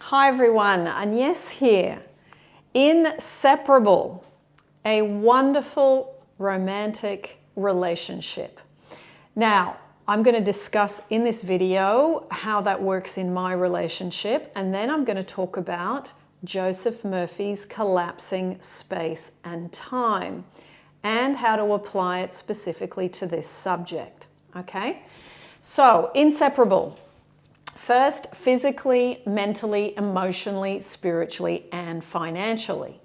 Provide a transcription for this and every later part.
Hi everyone, Agnes here. Inseparable, a wonderful romantic relationship. Now, I'm going to discuss in this video how that works in my relationship, and then I'm going to talk about Joseph Murphy's collapsing space and time and how to apply it specifically to this subject. Okay? So, inseparable. First, physically, mentally, emotionally, spiritually, and financially.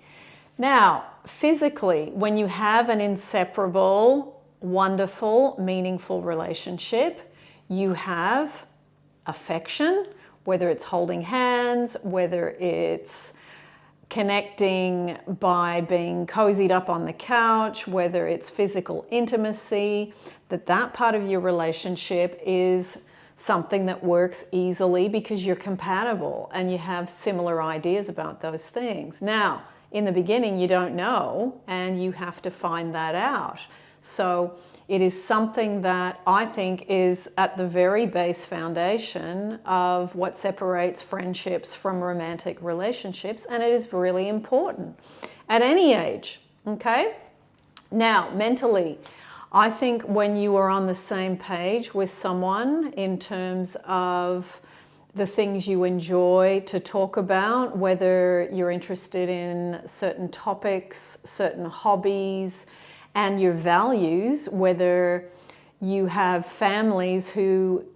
Now, physically, when you have an inseparable, wonderful, meaningful relationship, you have affection, whether it's holding hands, whether it's connecting by being cozied up on the couch, whether it's physical intimacy, that part of your relationship is something that works easily because you're compatible and you have similar ideas about those things. Now, in the beginning, you don't know, and you have to find that out. So it is something that I think is at the very base foundation of what separates friendships from romantic relationships, and it is really important at any age, okay? Now, mentally, I think when you are on the same page with someone in terms of the things you enjoy to talk about, whether you're interested in certain topics, certain hobbies, and your values, whether you have families who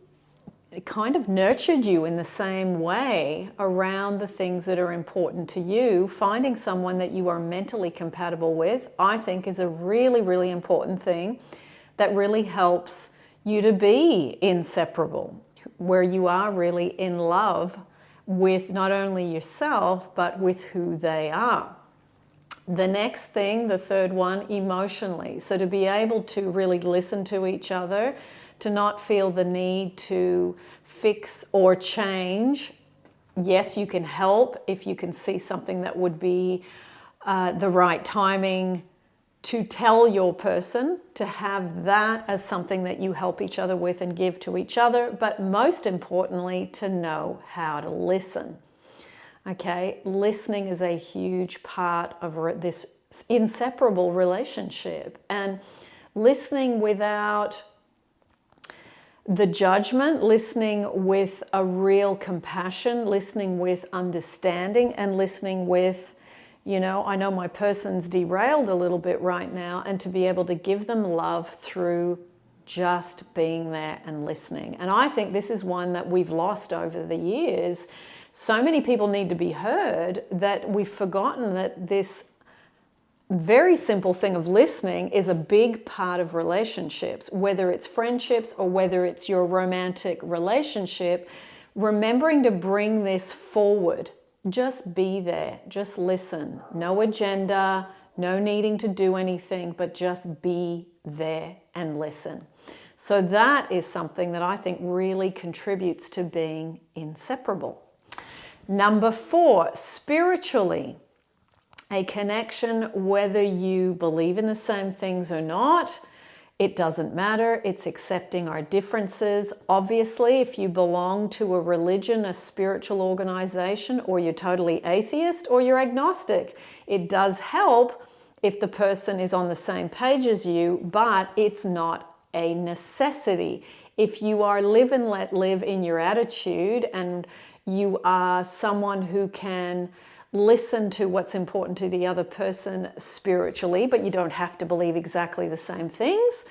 kind of nurtured you in the same way around the things that are important to you, finding someone that you are mentally compatible with, I think is a really, really important thing that really helps you to be inseparable, where you are really in love with not only yourself, but with who they are. The next thing, the third one, emotionally. So to be able to really listen to each other, to not feel the need to fix or change. Yes, you can help if you can see something that would be the right timing to tell your person, to have that as something that you help each other with and give to each other, but most importantly, to know how to listen. Okay, listening is a huge part of this inseparable relationship, and listening without the judgment, listening with a real compassion, listening with understanding, and listening with, you know, I know my person's derailed a little bit right now, and to be able to give them love through just being there and listening. And I think this is one that we've lost over the years. So many people need to be heard that we've forgotten that this very simple thing of listening is a big part of relationships, whether it's friendships or whether it's your romantic relationship. Remembering to bring this forward. Just be there, just listen. No agenda, no needing to do anything, but just be there and listen. So that is something that I think really contributes to being inseparable. Number 4, spiritually, a connection, whether you believe in the same things or not. It doesn't matter. It's accepting our differences. Obviously, if you belong to a religion, a spiritual organization, or you're totally atheist or you're agnostic, it does help if the person is on the same page as you, but it's not a necessity. If you are live and let live in your attitude, and you are someone who can listen to what's important to the other person spiritually, but you don't have to believe exactly the same things.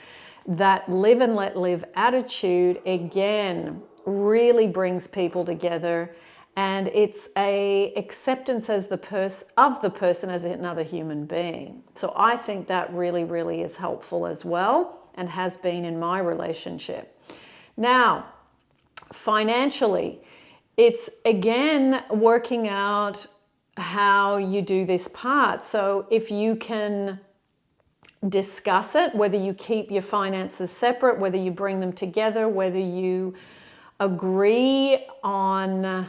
That live and let live attitude, again, really brings people together, and it's a acceptance as the person as another human being. So I think that really, really is helpful as well, and has been in my relationship. Now, financially, it's again working out how you do this part. So if you can discuss it, whether you keep your finances separate, whether you bring them together, whether you agree on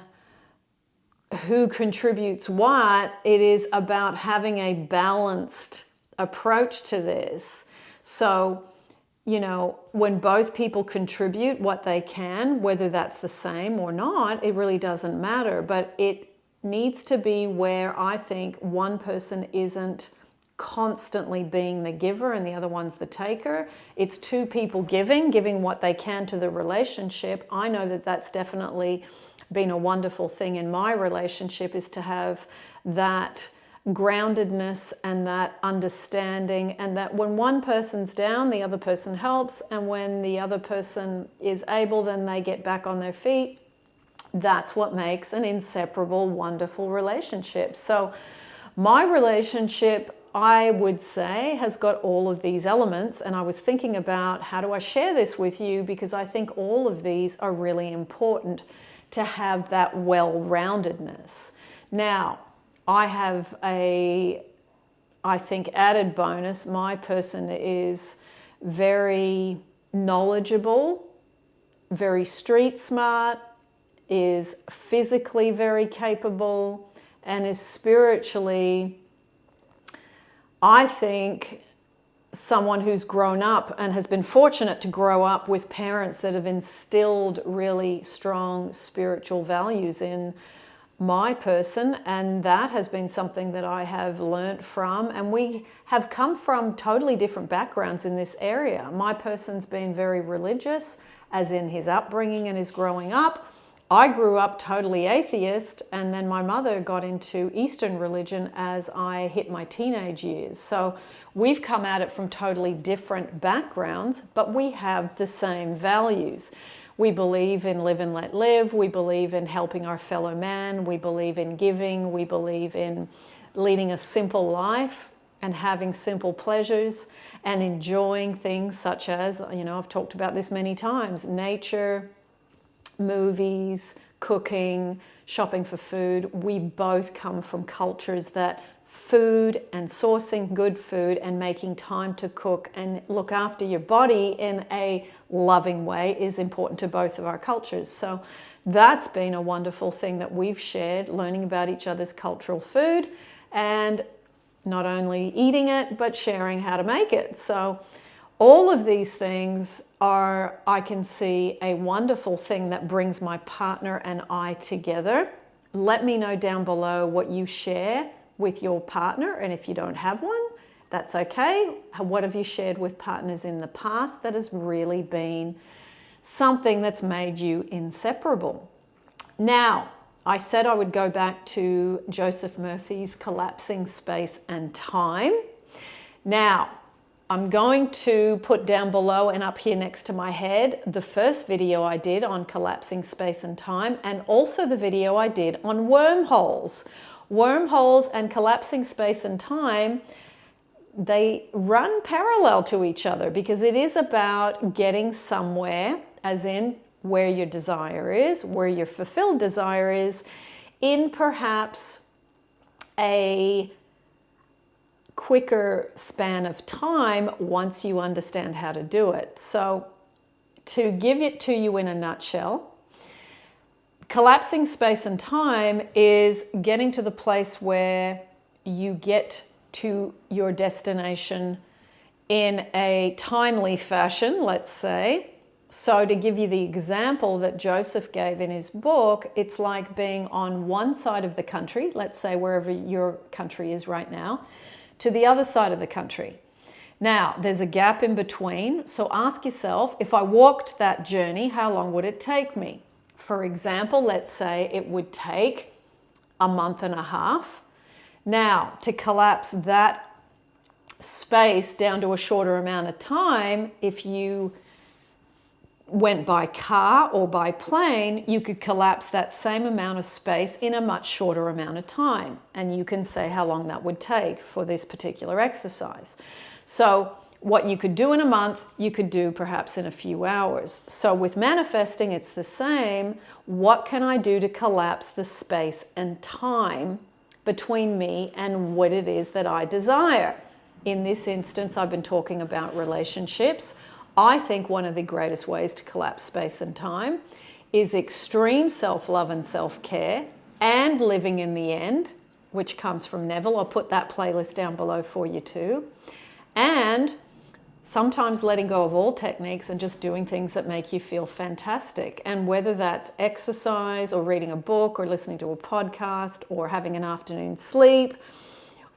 who contributes what, it is about having a balanced approach to this. So, you know, when both people contribute what they can, whether that's the same or not, it really doesn't matter. But it needs to be where I think one person isn't constantly being the giver and the other one's the taker. It's two people giving what they can to the relationship. I know that that's definitely been a wonderful thing in my relationship, is to have that groundedness and that understanding, and that when one person's down, the other person helps, and when the other person is able, then they get back on their feet. That's what makes an inseparable, wonderful relationship. So my relationship, I would say, has got all of these elements, and I was thinking about how do I share this with you, because I think all of these are really important to have that well-roundedness. Now, I have I think, added bonus. My person is very knowledgeable, very street smart, is physically very capable, and is spiritually, I think, someone who's grown up and has been fortunate to grow up with parents that have instilled really strong spiritual values in my person, and that has been something that I have learnt from, and we have come from totally different backgrounds in this area. My person's been very religious, as in his upbringing and his growing up. I grew up totally atheist, and then my mother got into Eastern religion as I hit my teenage years. So we've come at it from totally different backgrounds, but we have the same values. We believe in live and let live. We believe in helping our fellow man. We believe in giving. We believe in leading a simple life and having simple pleasures and enjoying things such as, I've talked about this many times, nature, movies, cooking, shopping for food. We both come from cultures that food and sourcing good food and making time to cook and look after your body in a loving way is important to both of our cultures. So that's been a wonderful thing that we've shared, learning about each other's cultural food and not only eating it, but sharing how to make it. So all of these things are, I can see, a wonderful thing that brings my partner and I together. Let me know down below what you share with your partner, and if you don't have one, that's okay. What have you shared with partners in the past that has really been something that's made you inseparable? Now, I said I would go back to Joseph Murphy's Collapsing Space and Time. Now, I'm going to put down below and up here next to my head the first video I did on collapsing space and time, and also the video I did on wormholes. Wormholes and collapsing space and time, they run parallel to each other because it is about getting somewhere, as in where your desire is, where your fulfilled desire is, in perhaps a quicker span of time once you understand how to do it. So to give it to you in a nutshell, collapsing space and time is getting to the place where you get to your destination in a timely fashion, let's say. So to give you the example that Joseph gave in his book, it's like being on one side of the country, let's say wherever your country is right now, to the other side of the country. Now, there's a gap in between, so ask yourself, if I walked that journey, how long would it take me? For example, let's say it would take a month and a half. Now, to collapse that space down to a shorter amount of time, if you went by car or by plane, you could collapse that same amount of space in a much shorter amount of time. And you can say how long that would take for this particular exercise. So what you could do in a month, you could do perhaps in a few hours. So with manifesting, it's the same. What can I do to collapse the space and time between me and what it is that I desire? In this instance, I've been talking about relationships. I think one of the greatest ways to collapse space and time is extreme self-love and self-care and living in the end, which comes from Neville. I'll put that playlist down below for you too. And sometimes letting go of all techniques and just doing things that make you feel fantastic. And whether that's exercise or reading a book or listening to a podcast or having an afternoon sleep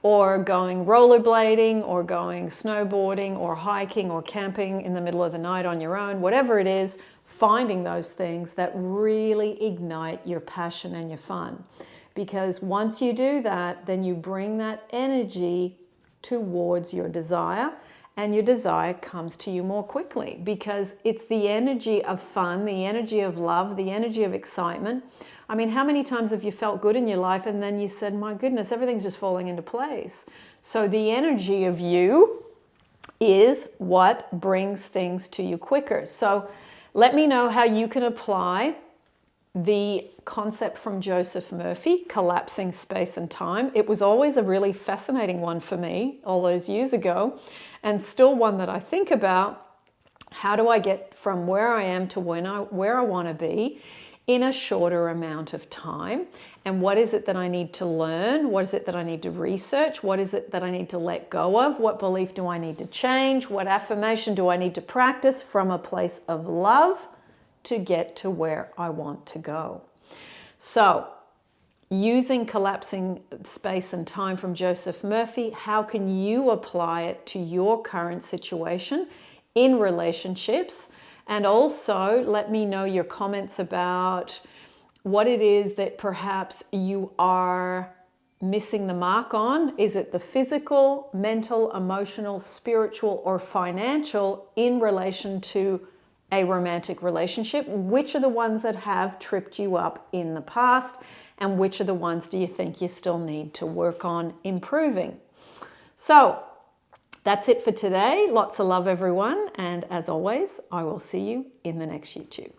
or going rollerblading or going snowboarding or hiking or camping in the middle of the night on your own, whatever it is, finding those things that really ignite your passion and your fun. Because once you do that, then you bring that energy towards your desire, and your desire comes to you more quickly because it's the energy of fun, the energy of love, the energy of excitement. I mean, how many times have you felt good in your life and then you said, my goodness, everything's just falling into place? So the energy of you is what brings things to you quicker. So let me know how you can apply the concept from Joseph Murphy, collapsing space and time. It was always a really fascinating one for me all those years ago, and still one that I think about. How do I get from where I am to where I want to be in a shorter amount of time? And what is it that I need to learn? What is it that I need to research? What is it that I need to let go of? What belief do I need to change? What affirmation do I need to practice from a place of love to get to where I want to go? So, using collapsing space and time from Joseph Murphy, how can you apply it to your current situation in relationships? And also let me know your comments about what it is that perhaps you are missing the mark on. Is it the physical, mental, emotional, spiritual, or financial in relation to a romantic relationship? Which are the ones that have tripped you up in the past, and which are the ones do you think you still need to work on improving? So that's it for today. Lots of love, everyone. And as always, I will see you in the next YouTube.